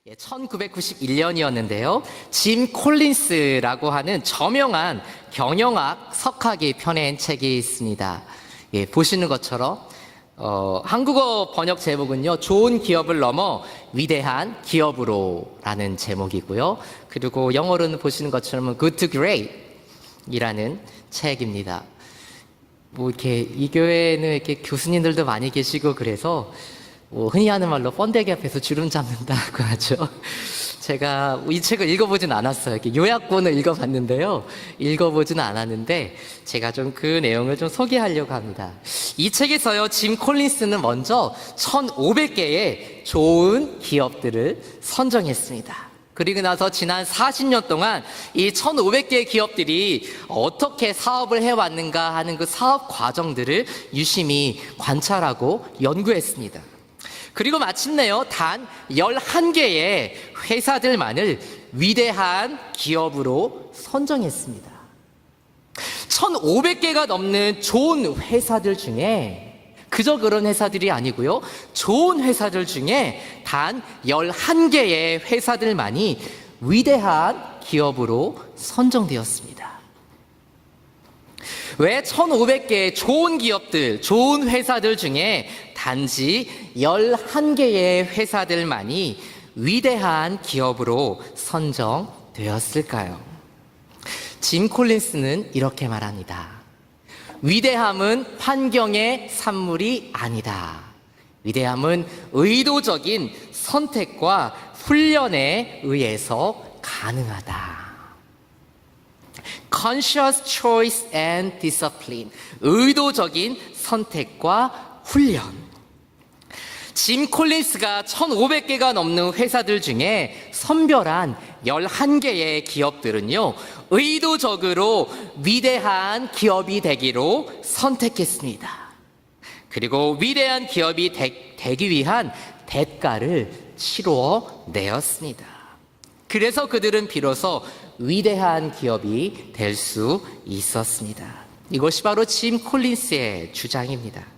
1991년이었는데요. 짐 콜린스라고 하는 저명한 경영학 석학이 펴낸 책이 있습니다. 보시는 것처럼 한국어 번역 제목은요, 좋은 기업을 넘어 위대한 기업으로 라는 제목이고요. 그리고 영어로는 보시는 것처럼 Good to Great 이라는 책입니다. 이 교회는 이렇게 교수님들도 많이 계시고 그래서 흔히 하는 말로 번데기 앞에서 주름 잡는다고 하죠. 제가 이 책을 읽어보진 않았어요. 이렇게 요약본을 읽어봤는데요. 읽어보진 않았는데 제가 좀 그 내용을 좀 소개하려고 합니다. 이 책에서요, 짐 콜린스는 먼저 1,500개의 좋은 기업들을 선정했습니다. 그리고 나서 지난 40년 동안 이 1,500개의 기업들이 어떻게 사업을 해왔는가 하는 그 사업 과정들을 유심히 관찰하고 연구했습니다. 그리고 마침내요, 단 11개의 회사들만을 위대한 기업으로 선정했습니다. 1,500개가 넘는 좋은 회사들 중에 그저 그런 회사들이 아니고요, 좋은 회사들 중에 단 11개의 회사들만이 위대한 기업으로 선정되었습니다. 왜 1,500개의 좋은 기업들, 좋은 회사들 중에 단지 11개의 회사들만이 위대한 기업으로 선정되었을까요? 짐 콜린스는 이렇게 말합니다. 위대함은 환경의 산물이 아니다. 위대함은 의도적인 선택과 훈련에 의해서 가능하다. Conscious choice and discipline. 의도적인 선택과 훈련. 짐 콜린스가 1,500개가 넘는 회사들 중에 선별한 11개의 기업들은요, 의도적으로 위대한 기업이 되기로 선택했습니다. 그리고 위대한 기업이 되기 위한 대가를 치루어 내었습니다. 그래서 그들은 비로소 위대한 기업이 될 수 있었습니다. 이것이 바로 짐 콜린스의 주장입니다.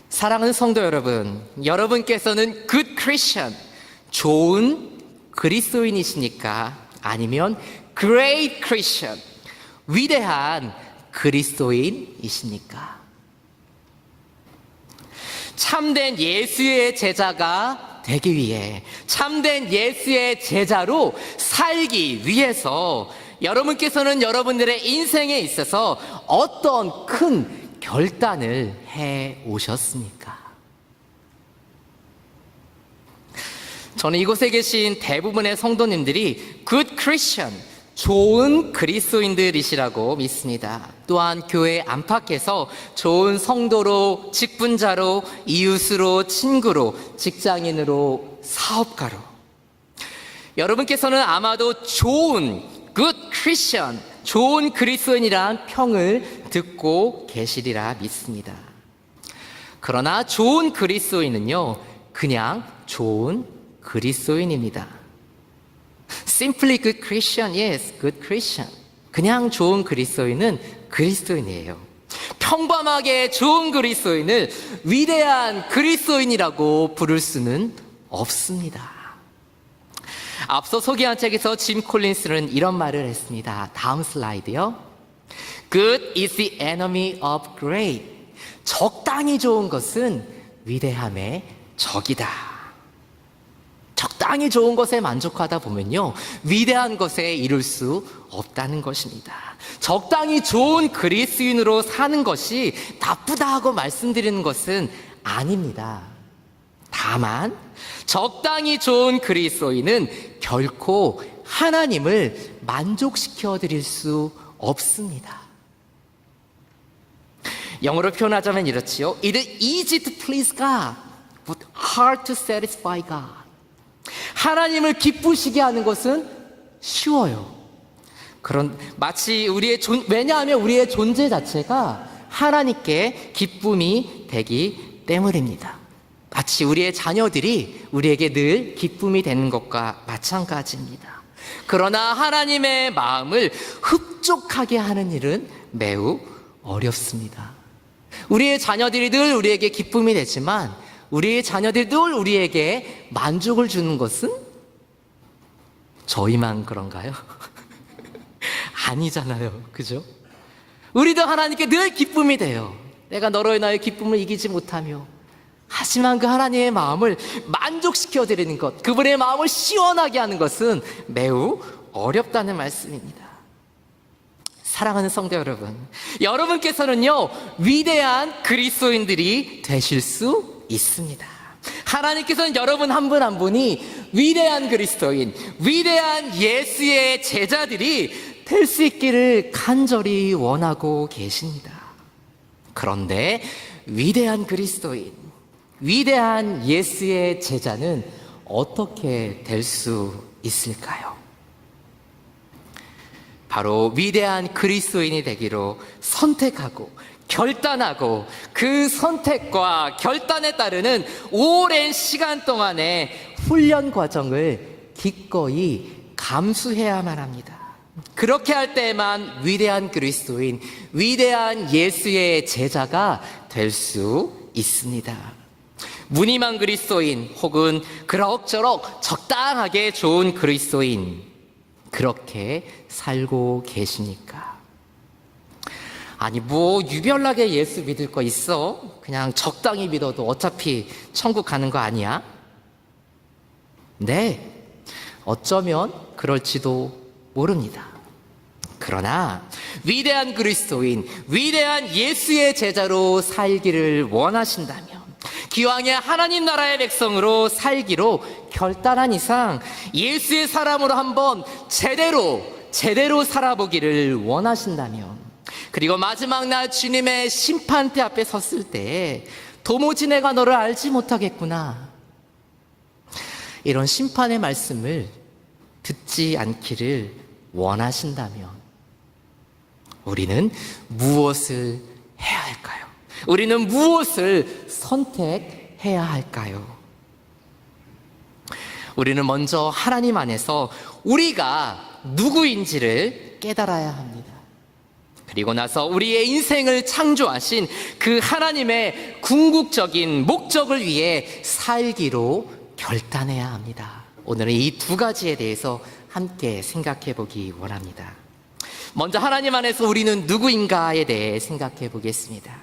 사랑하는 성도 여러분, 여러분께서는 good Christian, 좋은 그리스도인이십니까? 아니면 great Christian, 위대한 그리스도인이십니까? 참된 예수의 제자가 되기 위해, 참된 예수의 제자로 살기 위해서 여러분께서는 여러분들의 인생에 있어서 어떤 큰 결단을 해 오셨습니까? 저는 이곳에 계신 대부분의 성도님들이 good Christian, 좋은 그리스도인들이시라고 믿습니다. 또한 교회 안팎에서 좋은 성도로, 직분자로, 이웃으로, 친구로, 직장인으로, 사업가로, 여러분께서는 아마도 좋은 good Christian, 좋은 그리스도인이란 평을 듣고 계시리라 믿습니다. 그러나 좋은 그리스도인은요, 그냥 좋은 그리스도인입니다. Simply good Christian, yes, good Christian. 그냥 좋은 그리스도인은 그리스도인이에요. 평범하게 좋은 그리스도인을 위대한 그리스도인이라고 부를 수는 없습니다. 앞서 소개한 책에서 짐 콜린스는 이런 말을 했습니다. 다음 슬라이드요. Good is the enemy of great. 적당히 좋은 것은 위대함의 적이다. 적당히 좋은 것에 만족하다 보면요, 위대한 것에 이룰 수 없다는 것입니다. 적당히 좋은 그리스도인으로 사는 것이 나쁘다 하고 말씀드리는 것은 아닙니다. 다만 적당히 좋은 그리스도인은 결코 하나님을 만족시켜 드릴 수 없습니다. 영어로 표현하자면 이렇지요. It is easy to please God, but hard to satisfy God. 하나님을 기쁘시게 하는 것은 쉬워요. 마치 왜냐하면 우리의 존재 자체가 하나님께 기쁨이 되기 때문입니다. 마치 우리의 자녀들이 우리에게 늘 기쁨이 되는 것과 마찬가지입니다. 그러나 하나님의 마음을 흡족하게 하는 일은 매우 어렵습니다. 우리의 자녀들이 늘 우리에게 기쁨이 되지만 우리의 자녀들이 늘 우리에게 만족을 주는 것은 저희만 그런가요? 아니잖아요. 그죠? 우리도 하나님께 늘 기쁨이 돼요. 내가 너로 인하여 기쁨을 이기지 못하며, 하지만 그 하나님의 마음을 만족시켜 드리는 것, 그분의 마음을 시원하게 하는 것은 매우 어렵다는 말씀입니다. 사랑하는 성도 여러분, 여러분께서는요 위대한 그리스도인들이 되실 수 있습니다. 하나님께서는 여러분 한 분 한 분이 위대한 그리스도인, 위대한 예수의 제자들이 될 수 있기를 간절히 원하고 계십니다. 그런데 위대한 그리스도인, 위대한 예수의 제자는 어떻게 될 수 있을까요? 바로 위대한 그리스도인이 되기로 선택하고 결단하고, 그 선택과 결단에 따르는 오랜 시간 동안의 훈련 과정을 기꺼이 감수해야만 합니다. 그렇게 할 때만 위대한 그리스도인, 위대한 예수의 제자가 될 수 있습니다. 무늬만 그리스도인, 혹은 그럭저럭 적당하게 좋은 그리스도인, 그렇게 살고 계십니까? 아니 뭐 유별나게 예수 믿을 거 있어? 그냥 적당히 믿어도 어차피 천국 가는 거 아니야? 네, 어쩌면 그럴지도 모릅니다. 그러나 위대한 그리스도인, 위대한 예수의 제자로 살기를 원하신다면, 기왕에 하나님 나라의 백성으로 살기로 결단한 이상 예수의 사람으로 한번 제대로 살아보기를 원하신다면, 그리고 마지막 날 주님의 심판대 앞에 섰을 때 도무지 내가 너를 알지 못하겠구나, 이런 심판의 말씀을 듣지 않기를 원하신다면 우리는 무엇을 해야 할까요? 우리는 무엇을 선택해야 할까요? 우리는 먼저 하나님 안에서 우리가 누구인지를 깨달아야 합니다. 그리고 나서 우리의 인생을 창조하신 그 하나님의 궁극적인 목적을 위해 살기로 결단해야 합니다. 오늘은 이 두 가지에 대해서 함께 생각해 보기 원합니다. 먼저 하나님 안에서 우리는 누구인가에 대해 생각해 보겠습니다.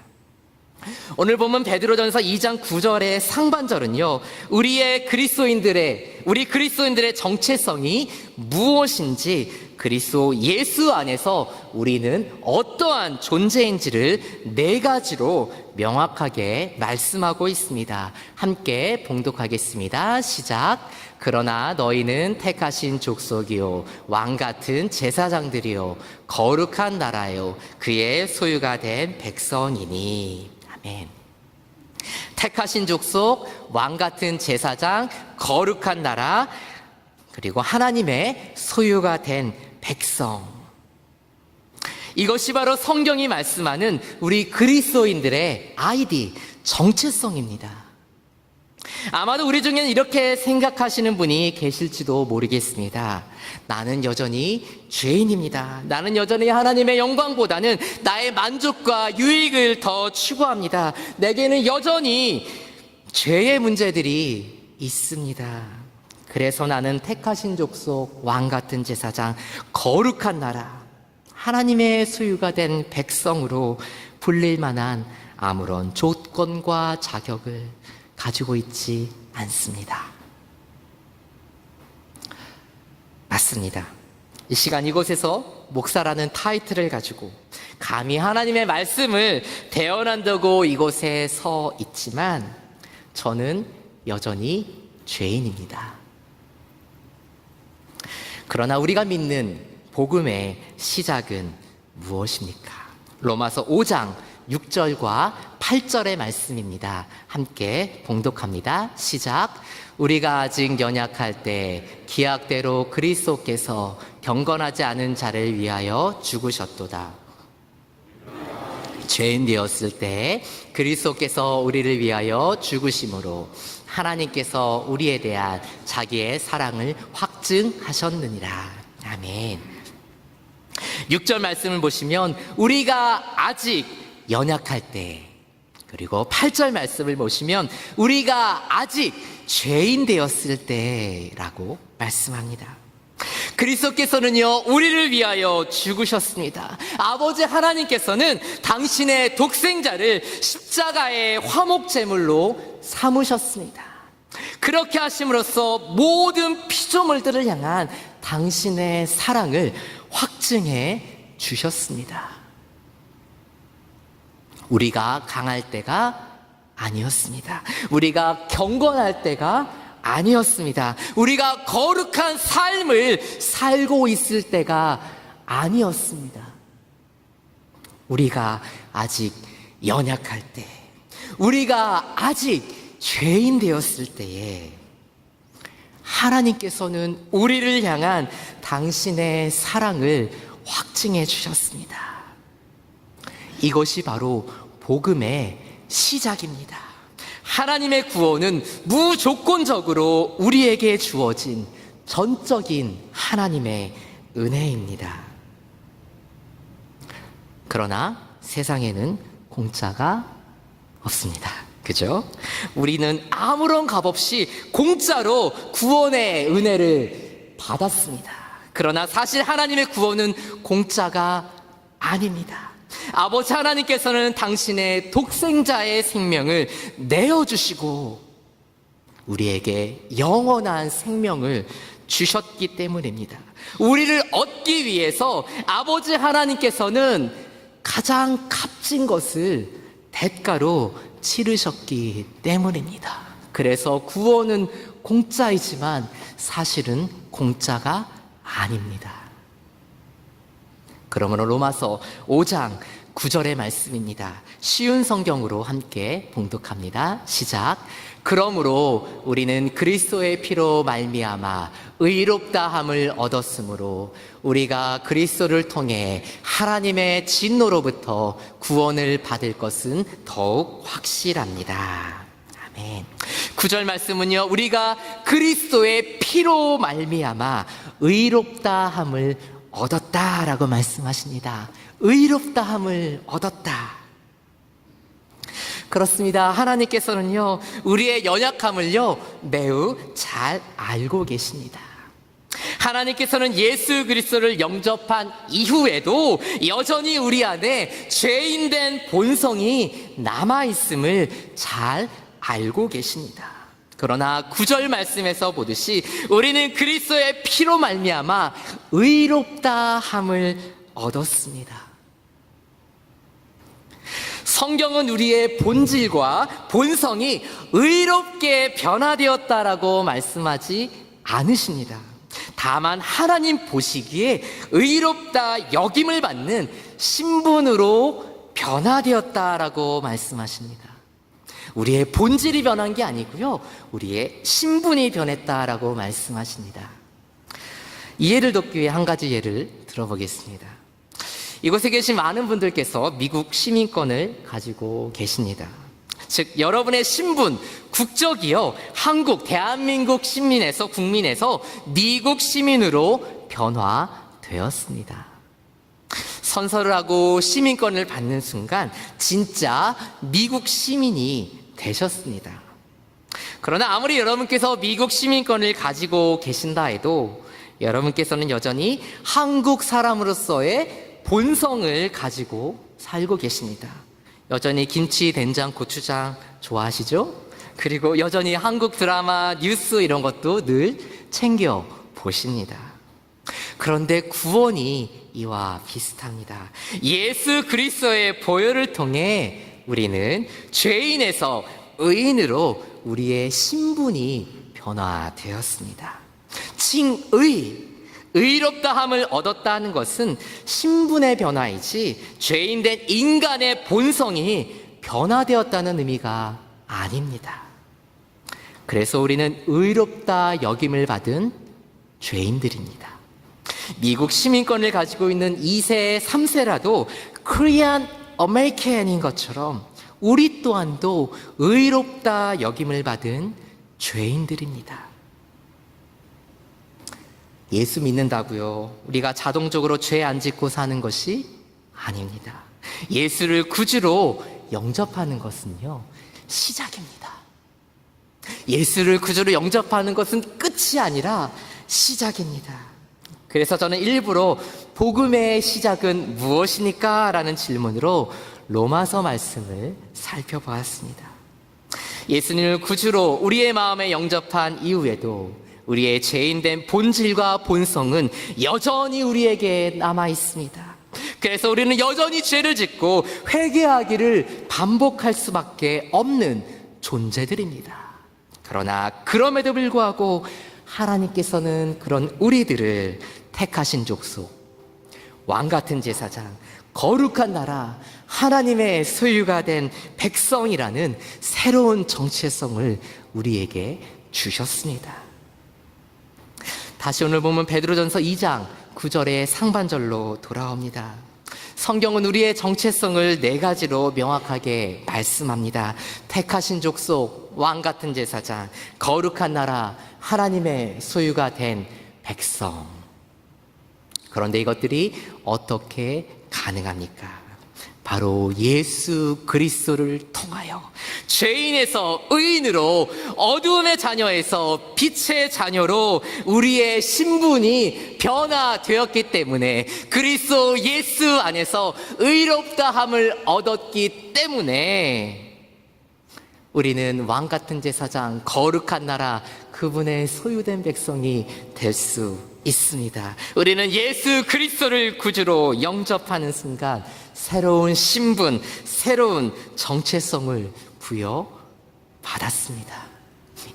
오늘 보면 베드로전서 2장 9절의 상반절은요, 우리 그리스도인들의 정체성이 무엇인지, 그리스도 예수 안에서 우리는 어떠한 존재인지를 네 가지로 명확하게 말씀하고 있습니다. 함께 봉독하겠습니다. 시작. 그러나 너희는 택하신 족속이요 왕같은 제사장들이요 거룩한 나라요 그의 소유가 된 백성이니. 아멘. 택하신 족속, 왕같은 제사장, 거룩한 나라, 그리고 하나님의 소유가 된 백성. 이것이 바로 성경이 말씀하는 우리 그리스도인들의 아이디, 정체성입니다. 아마도 우리 중에는 이렇게 생각하시는 분이 계실지도 모르겠습니다. 나는 여전히 죄인입니다. 나는 여전히 하나님의 영광보다는 나의 만족과 유익을 더 추구합니다. 내게는 여전히 죄의 문제들이 있습니다. 그래서 나는 택하신 족속, 왕같은 제사장, 거룩한 나라, 하나님의 소유가 된 백성으로 불릴 만한 아무런 조건과 자격을 가지고 있지 않습니다. 맞습니다. 이 시간 이곳에서 목사라는 타이틀을 가지고 감히 하나님의 말씀을 대언한다고 이곳에 서 있지만 저는 여전히 죄인입니다. 그러나 우리가 믿는 복음의 시작은 무엇입니까? 로마서 5장 6절과 8절의 말씀입니다. 함께 봉독합니다. 시작. 우리가 아직 연약할 때 기약대로 그리스도께서 경건하지 않은 자를 위하여 죽으셨도다. 죄인 되었을 때 그리스도께서 우리를 위하여 죽으심으로 하나님께서 우리에 대한 자기의 사랑을 확증하셨느니라. 아멘. 6절 말씀을 보시면 우리가 아직 연약할 때, 그리고 8절 말씀을 보시면 우리가 아직 죄인 되었을 때라고 말씀합니다. 그리스도께서는요, 우리를 위하여 죽으셨습니다. 아버지 하나님께서는 당신의 독생자를 십자가의 화목제물로 삼으셨습니다. 그렇게 하심으로써 모든 피조물들을 향한 당신의 사랑을 확증해 주셨습니다. 우리가 강할 때가 아니었습니다. 우리가 경건할 때가 아니었습니다. 우리가 거룩한 삶을 살고 있을 때가 아니었습니다. 우리가 아직 연약할 때, 우리가 아직 죄인 되었을 때에 하나님께서는 우리를 향한 당신의 사랑을 확증해 주셨습니다. 이것이 바로 복음의 시작입니다. 하나님의 구원은 무조건적으로 우리에게 주어진 전적인 하나님의 은혜입니다. 그러나 세상에는 공짜가 없습니다. 그죠? 우리는 아무런 값 없이 공짜로 구원의 은혜를 받았습니다. 그러나 사실 하나님의 구원은 공짜가 아닙니다. 아버지 하나님께서는 당신의 독생자의 생명을 내어주시고 우리에게 영원한 생명을 주셨기 때문입니다. 우리를 얻기 위해서 아버지 하나님께서는 가장 값진 것을 대가로 치르셨기 때문입니다. 그래서 구원은 공짜이지만 사실은 공짜가 아닙니다. 그러므로 로마서 5장 9절의 말씀입니다. 쉬운 성경으로 함께 봉독합니다. 시작. 그러므로 우리는 그리스도의 피로 말미암아 의롭다함을 얻었으므로 우리가 그리스도를 통해 하나님의 진노로부터 구원을 받을 것은 더욱 확실합니다. 아멘. 9절 말씀은요, 우리가 그리스도의 피로 말미암아 의롭다함을 얻었다라고 말씀하십니다. 의롭다함을 얻었다. 그렇습니다. 하나님께서는요, 우리의 연약함을요, 매우 잘 알고 계십니다. 하나님께서는 예수 그리스도를 영접한 이후에도 여전히 우리 안에 죄인된 본성이 남아있음을 잘 알고 계십니다. 그러나 9절 말씀에서 보듯이 우리는 그리스도의 피로 말미암아 의롭다함을 얻었습니다. 성경은 우리의 본질과 본성이 의롭게 변화되었다라고 말씀하지 않으십니다. 다만 하나님 보시기에 의롭다 여김을 받는 신분으로 변화되었다라고 말씀하십니다. 우리의 본질이 변한 게 아니고요, 우리의 신분이 변했다라고 말씀하십니다. 이해를 돕기 위해 한 가지 예를 들어보겠습니다. 이곳에 계신 많은 분들께서 미국 시민권을 가지고 계십니다. 즉, 여러분의 신분, 국적이요, 한국, 대한민국 시민에서, 국민에서 미국 시민으로 변화되었습니다. 선서를 하고 시민권을 받는 순간 진짜 미국 시민이 되셨습니다. 그러나 아무리 여러분께서 미국 시민권을 가지고 계신다 해도 여러분께서는 여전히 한국 사람으로서의 본성을 가지고 살고 계십니다. 여전히 김치, 된장, 고추장 좋아하시죠? 그리고 여전히 한국 드라마, 뉴스 이런 것도 늘 챙겨 보십니다. 그런데 구원이 이와 비슷합니다. 예수 그리스도의 보혈을 통해 우리는 죄인에서 의인으로 우리의 신분이 변화되었습니다. 칭의, 의롭다함을 얻었다는 것은 신분의 변화이지 죄인된 인간의 본성이 변화되었다는 의미가 아닙니다. 그래서 우리는 의롭다 여김을 받은 죄인들입니다. 미국 시민권을 가지고 있는 2세, 3세라도 코리안 아메리칸인 것처럼 우리 또한도 의롭다 여김을 받은 죄인들입니다. 예수 믿는다고요, 우리가 자동적으로 죄 안 짓고 사는 것이 아닙니다. 예수를 구주로 영접하는 것은요, 시작입니다. 예수를 구주로 영접하는 것은 끝이 아니라 시작입니다. 그래서 저는 일부러 복음의 시작은 무엇이니까? 라는 질문으로 로마서 말씀을 살펴보았습니다. 예수님을 구주로 우리의 마음에 영접한 이후에도 우리의 죄인된 본질과 본성은 여전히 우리에게 남아 있습니다. 그래서 우리는 여전히 죄를 짓고 회개하기를 반복할 수밖에 없는 존재들입니다. 그러나 그럼에도 불구하고 하나님께서는 그런 우리들을 택하신 족속, 왕같은 제사장, 거룩한 나라, 하나님의 소유가 된 백성이라는 새로운 정체성을 우리에게 주셨습니다. 다시 오늘 보면 베드로전서 2장 9절의 상반절로 돌아옵니다. 성경은 우리의 정체성을 4가지로 명확하게 말씀합니다. 택하신 족속, 왕같은 제사장, 거룩한 나라, 하나님의 소유가 된 백성. 그런데 이것들이 어떻게 가능합니까? 바로 예수 그리스도를 통하여 죄인에서 의인으로, 어두움의 자녀에서 빛의 자녀로 우리의 신분이 변화되었기 때문에, 그리스도 예수 안에서 의롭다함을 얻었기 때문에 우리는 왕같은 제사장, 거룩한 나라, 그분의 소유된 백성이 될 수 있습니다. 우리는 예수 그리스도를 구주로 영접하는 순간 새로운 신분, 새로운 정체성을 부여받았습니다.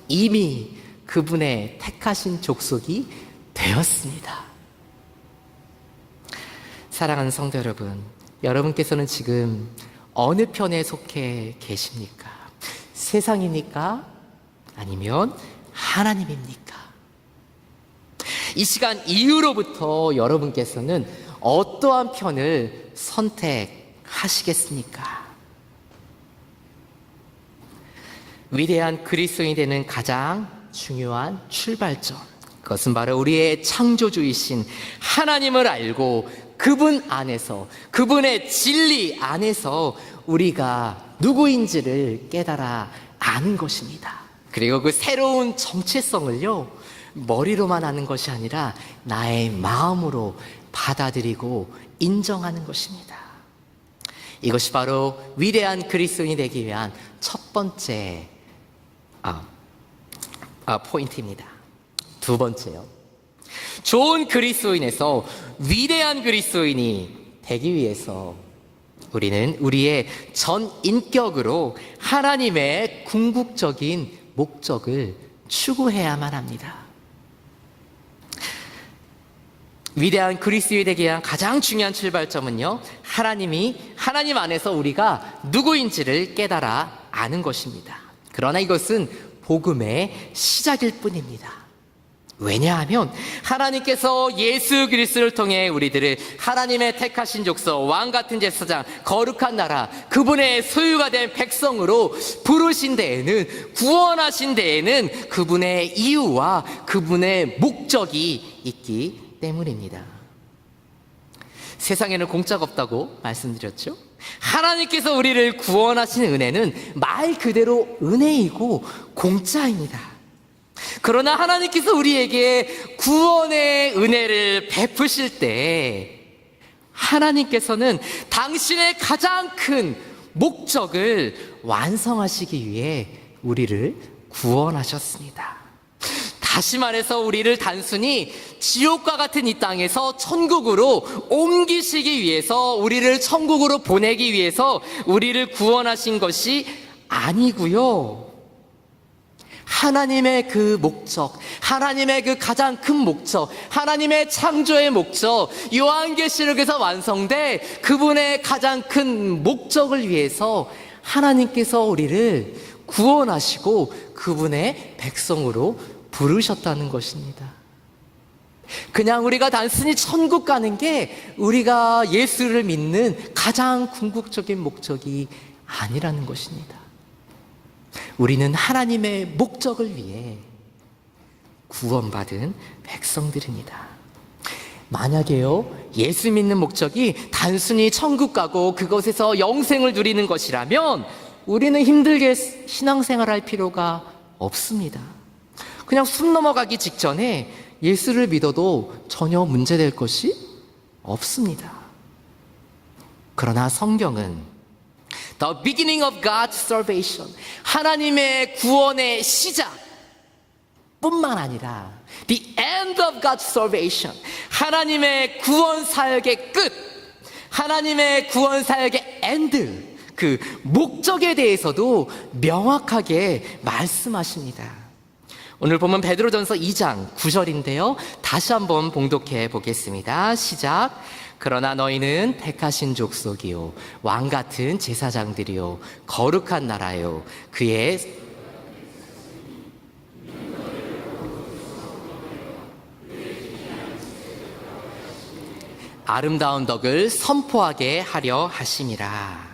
이미 그분의 택하신 족속이 되었습니다. 사랑하는 성도 여러분, 여러분께서는 지금 어느 편에 속해 계십니까? 세상입니까? 아니면 하나님입니까? 이 시간 이후로부터 여러분께서는 어떠한 편을 선택하시겠습니까? 위대한 그리스도인이 되는 가장 중요한 출발점, 그것은 바로 우리의 창조주이신 하나님을 알고 그분 안에서, 그분의 진리 안에서 우리가 누구인지를 깨달아 아는 것입니다. 그리고 그 새로운 정체성을요, 머리로만 아는 것이 아니라 나의 마음으로 받아들이고 인정하는 것입니다. 이것이 바로 위대한 그리스도인이 되기 위한 첫 번째 포인트입니다. 두 번째요, 좋은 그리스도인에서 위대한 그리스도인이 되기 위해서 우리는 우리의 전 인격으로 하나님의 궁극적인 목적을 추구해야만 합니다. 위대한 그리스도인이 되기 위한 가장 중요한 출발점은요, 하나님 안에서 우리가 누구인지를 깨달아 아는 것입니다. 그러나 이것은 복음의 시작일 뿐입니다. 왜냐하면 하나님께서 예수 그리스도를 통해 우리들을 하나님의 택하신 족속, 왕같은 제사장, 거룩한 나라, 그분의 소유가 된 백성으로 부르신 데에는, 구원하신 데에는 그분의 이유와 그분의 목적이 있기 때문입니다. 세상에는 공짜가 없다고 말씀드렸죠? 하나님께서 우리를 구원하신 은혜는 말 그대로 은혜이고 공짜입니다. 그러나 하나님께서 우리에게 구원의 은혜를 베푸실 때 하나님께서는 당신의 가장 큰 목적을 완성하시기 위해 우리를 구원하셨습니다. 다시 말해서 우리를 단순히 지옥과 같은 이 땅에서 천국으로 옮기시기 위해서, 우리를 천국으로 보내기 위해서 우리를 구원하신 것이 아니고요, 하나님의 그 목적, 하나님의 그 가장 큰 목적, 하나님의 창조의 목적, 요한계시록에서 완성돼 그분의 가장 큰 목적을 위해서 하나님께서 우리를 구원하시고 그분의 백성으로 부르셨다는 것입니다. 그냥 우리가 단순히 천국 가는 게 우리가 예수를 믿는 가장 궁극적인 목적이 아니라는 것입니다. 우리는 하나님의 목적을 위해 구원받은 백성들입니다. 만약에요, 예수 믿는 목적이 단순히 천국 가고 그것에서 영생을 누리는 것이라면 우리는 힘들게 신앙생활할 필요가 없습니다. 그냥 숨 넘어가기 직전에 예수를 믿어도 전혀 문제될 것이 없습니다. 그러나 성경은 The beginning of God's salvation, 하나님의 구원의 시작 뿐만 아니라 The end of God's salvation, 하나님의 구원 사역의 끝, 하나님의 구원 사역의 end, 그 목적에 대해서도 명확하게 말씀하십니다. 오늘 보면 베드로전서 2장 9절인데요. 다시 한번 봉독해 보겠습니다. 시작. 그러나 너희는 택하신 족속이요 왕같은 제사장들이요 거룩한 나라요 그의 아름다운 덕을 선포하게 하려 하심이라.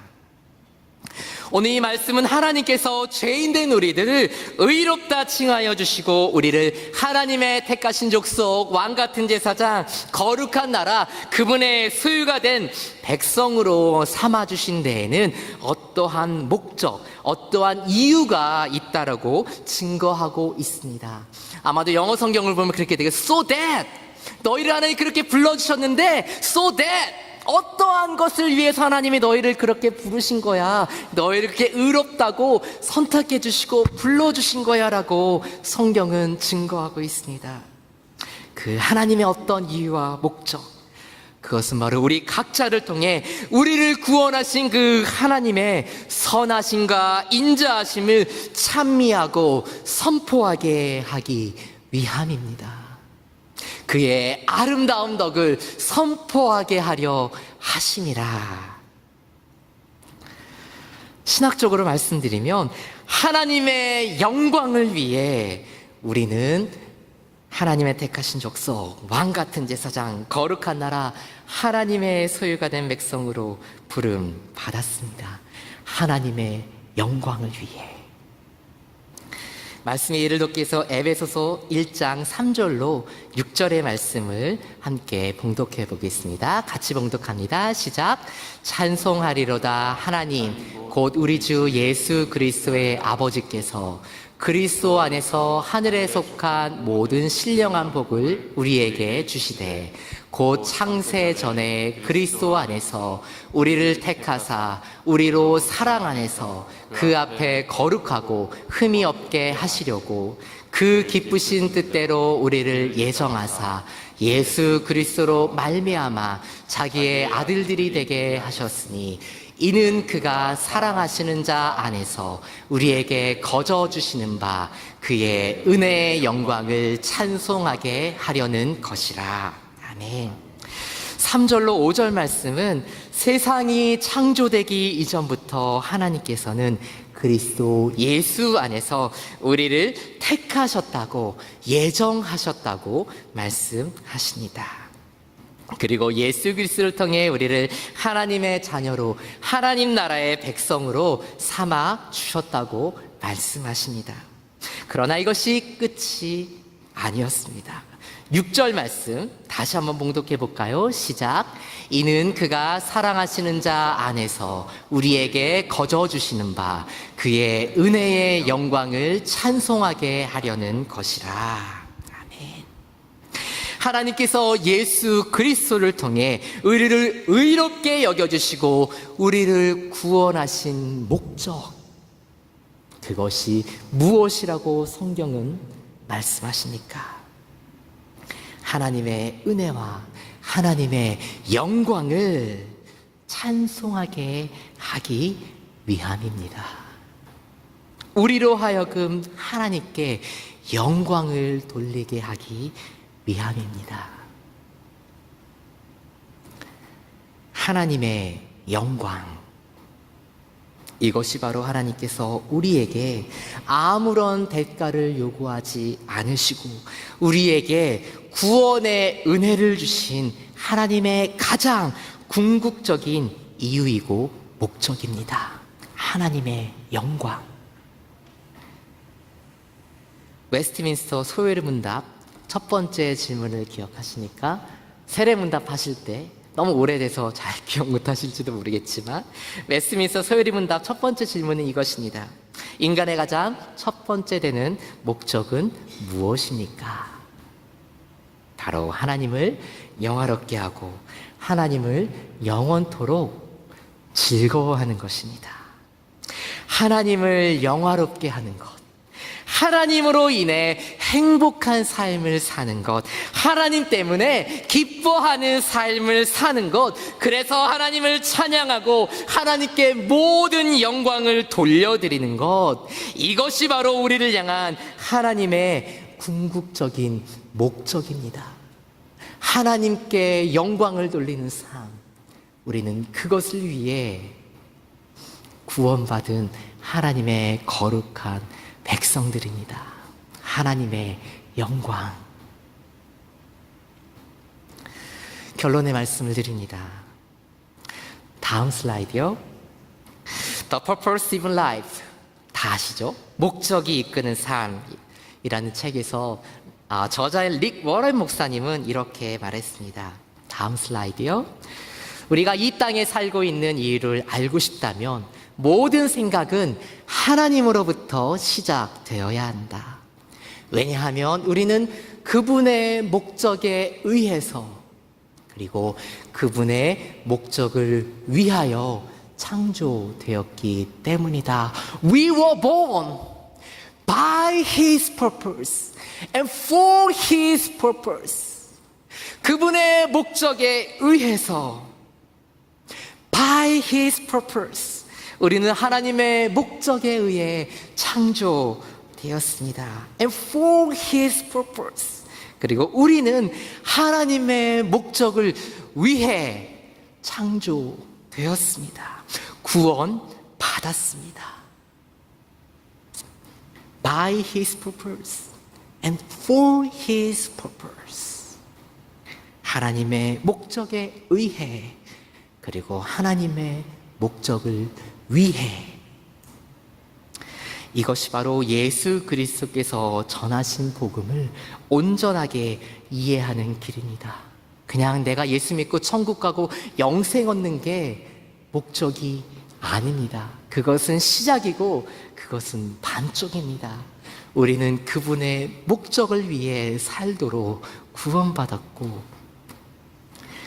오늘 이 말씀은 하나님께서 죄인된 우리들을 의롭다 칭하여 주시고 우리를 하나님의 택하신 족속, 왕같은 제사장, 거룩한 나라, 그분의 소유가 된 백성으로 삼아주신 데에는 어떠한 목적, 어떠한 이유가 있다라고 증거하고 있습니다. 아마도 영어 성경을 보면 그렇게 되게 So that, 너희를 하나님이 그렇게 불러주셨는데 So that, 어떠한 것을 위해서 하나님이 너희를 그렇게 부르신 거야, 너희를 그렇게 의롭다고 선택해 주시고 불러주신 거야 라고 성경은 증거하고 있습니다. 그 하나님의 어떤 이유와 목적, 그것은 바로 우리 각자를 통해 우리를 구원하신 그 하나님의 선하심과 인자하심을 찬미하고 선포하게 하기 위함입니다. 그의 아름다운 덕을 선포하게 하려 하심이라. 신학적으로 말씀드리면 하나님의 영광을 위해 우리는 하나님의 택하신 족속, 왕같은 제사장, 거룩한 나라, 하나님의 소유가 된 백성으로 부름 받았습니다. 하나님의 영광을 위해. 말씀의 예를 돕기 위해서 에베소서 1장 3절로 6절의 말씀을 함께 봉독해 보겠습니다. 같이 봉독합니다. 시작. 찬송하리로다 하나님 곧 우리 주 예수 그리스도의 아버지께서 그리스도 안에서 하늘에 속한 모든 신령한 복을 우리에게 주시되 곧 창세 전에 그리스도 안에서 우리를 택하사 우리로 사랑 안에서 그 앞에 거룩하고 흠이 없게 하시려고 그 기쁘신 뜻대로 우리를 예정하사 예수 그리스도로 말미암아 자기의 아들들이 되게 하셨으니 이는 그가 사랑하시는 자 안에서 우리에게 거저 주시는 바 그의 은혜의 영광을 찬송하게 하려는 것이라. 아멘. 3절로 5절 말씀은 세상이 창조되기 이전부터 하나님께서는 그리스도 예수 안에서 우리를 택하셨다고 예정하셨다고 말씀하십니다. 그리고 예수 그리스도를 통해 우리를 하나님의 자녀로 하나님 나라의 백성으로 삼아 주셨다고 말씀하십니다. 그러나 이것이 끝이 아니었습니다. 6절 말씀 다시 한번 봉독해 볼까요? 시작. 이는 그가 사랑하시는 자 안에서 우리에게 거저 주시는 바 그의 은혜의 영광을 찬송하게 하려는 것이라. 아멘. 하나님께서 예수 그리스도를 통해 우리를 의롭게 여겨주시고 우리를 구원하신 목적, 그것이 무엇이라고 성경은 말씀하십니까? 하나님의 은혜와 하나님의 영광을 찬송하게 하기 위함입니다. 우리로 하여금 하나님께 영광을 돌리게 하기 위함입니다. 하나님의 영광, 이것이 바로 하나님께서 우리에게 아무런 대가를 요구하지 않으시고 우리에게 구원의 은혜를 주신 하나님의 가장 궁극적인 이유이고 목적입니다. 하나님의 영광. 웨스트민스터 소요리 문답 첫 번째 질문을 기억하시니까 세례 문답 하실 때 너무 오래돼서 잘 기억 못하실지도 모르겠지만 웨스트민스터 소요리 문답 첫 번째 질문은 이것입니다. 인간의 가장 첫 번째 되는 목적은 무엇입니까? 바로 하나님을 영화롭게 하고 하나님을 영원토록 즐거워하는 것입니다. 하나님을 영화롭게 하는 것, 하나님으로 인해 행복한 삶을 사는 것, 하나님 때문에 기뻐하는 삶을 사는 것, 그래서 하나님을 찬양하고 하나님께 모든 영광을 돌려드리는 것, 이것이 바로 우리를 향한 하나님의 궁극적인 목적입니다. 하나님께 영광을 돌리는 삶, 우리는 그것을 위해 구원받은 하나님의 거룩한 백성들입니다. 하나님의 영광. 결론의 말씀을 드립니다. 다음 슬라이드요. The Purpose of Life. 다 아시죠? 목적이 이끄는 삶이라는 책에서 저자인 릭 워런 목사님은 이렇게 말했습니다. 다음 슬라이드요. 우리가 이 땅에 살고 있는 이유를 알고 싶다면 모든 생각은 하나님으로부터 시작되어야 한다. 왜냐하면 우리는 그분의 목적에 의해서 그리고 그분의 목적을 위하여 창조되었기 때문이다. We were born by His purpose and for His purpose. 그분의 목적에 의해서 by His purpose. 우리는 하나님의 목적에 의해 창조되었습니다. And for His purpose. 그리고 우리는 하나님의 목적을 위해 창조되었습니다. 구원받았습니다. By His purpose and for His purpose. 하나님의 목적에 의해 그리고 하나님의 목적을 위해. 이것이 바로 예수 그리스도께서 전하신 복음을 온전하게 이해하는 길입니다. 그냥 내가 예수 믿고 천국 가고 영생 얻는 게 목적이 아닙니다. 그것은 시작이고 그것은 반쪽입니다. 우리는 그분의 목적을 위해 살도록 구원받았고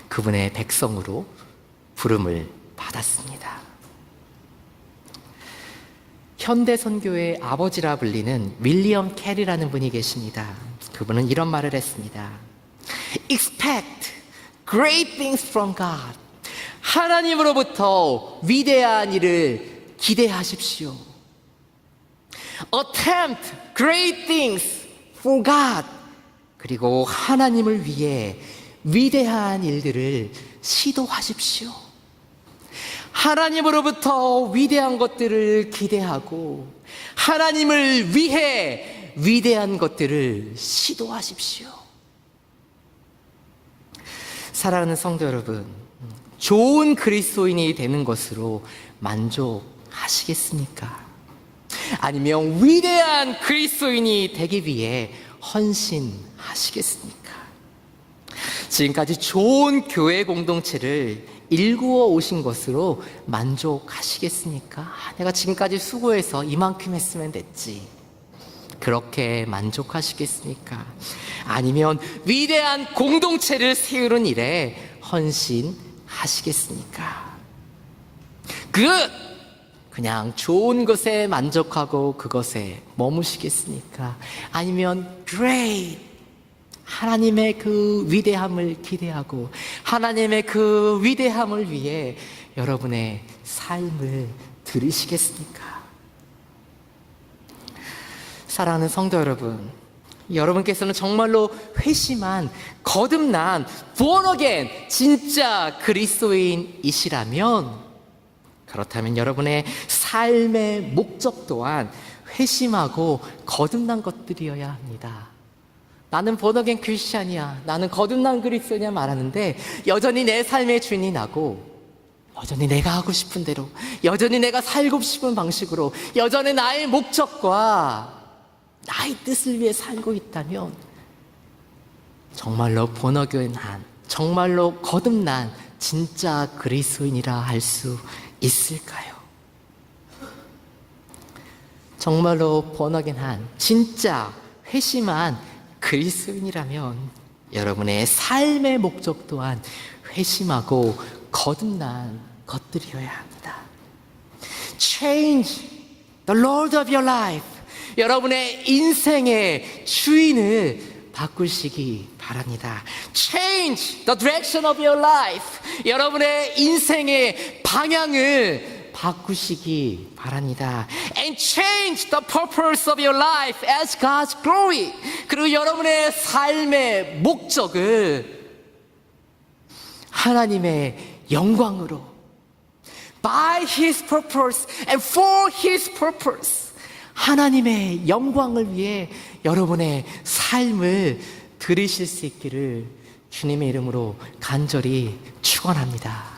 그분의 백성으로 부름을 받았습니다. 현대 선교의 아버지라 불리는 윌리엄 캐리라는 분이 계십니다. 그분은 이런 말을 했습니다. Expect great things from God. 하나님으로부터 위대한 일을 기대하십시오. Attempt great things for God. 그리고 하나님을 위해 위대한 일들을 시도하십시오. 하나님으로부터 위대한 것들을 기대하고 하나님을 위해 위대한 것들을 시도하십시오. 사랑하는 성도 여러분, 좋은 그리스도인이 되는 것으로 만족하시겠습니까? 아니면 위대한 그리스도인이 되기 위해 헌신하시겠습니까? 지금까지 좋은 교회 공동체를 일구어 오신 것으로 만족하시겠습니까? 내가 지금까지 수고해서 이만큼 했으면 됐지. 그렇게 만족하시겠습니까? 아니면 위대한 공동체를 세우는 일에 헌신하시겠습니까? 그냥 좋은 것에 만족하고 그것에 머무시겠습니까? 아니면 great, 하나님의 그 위대함을 기대하고 하나님의 그 위대함을 위해 여러분의 삶을 들이시겠습니까? 사랑하는 성도 여러분, 여러분께서는 정말로 회심한, 거듭난, born again, 진짜 그리스도인이시라면, 그렇다면 여러분의 삶의 목적 또한 회심하고 거듭난 것들이어야 합니다. 나는 born again 크리스찬이야, 나는 거듭난 그리스도냐 말하는데 여전히 내 삶의 주인이 나고 여전히 내가 하고 싶은 대로, 여전히 내가 살고 싶은 방식으로, 여전히 나의 목적과 나의 뜻을 위해 살고 있다면 정말로 born again한, 정말로 거듭난 진짜 그리스도인이라 할 수 있을까요? 정말로 번어겐한 진짜 회심한 그리스도인이라면 여러분의 삶의 목적 또한 회심하고 거듭난 것들이어야 합니다. Change the Lord of your life. 여러분의 인생의 주인을 바꾸시기 바랍니다. Change the direction of your life. 여러분의 인생의 방향을 바꾸시기 바랍니다. And change the purpose of your life as God's glory. 그리고 여러분의 삶의 목적을 하나님의 영광으로 by His purpose and for His purpose. 하나님의 영광을 위해 여러분의 삶을 들이실 수 있기를 주님의 이름으로 간절히 축원합니다.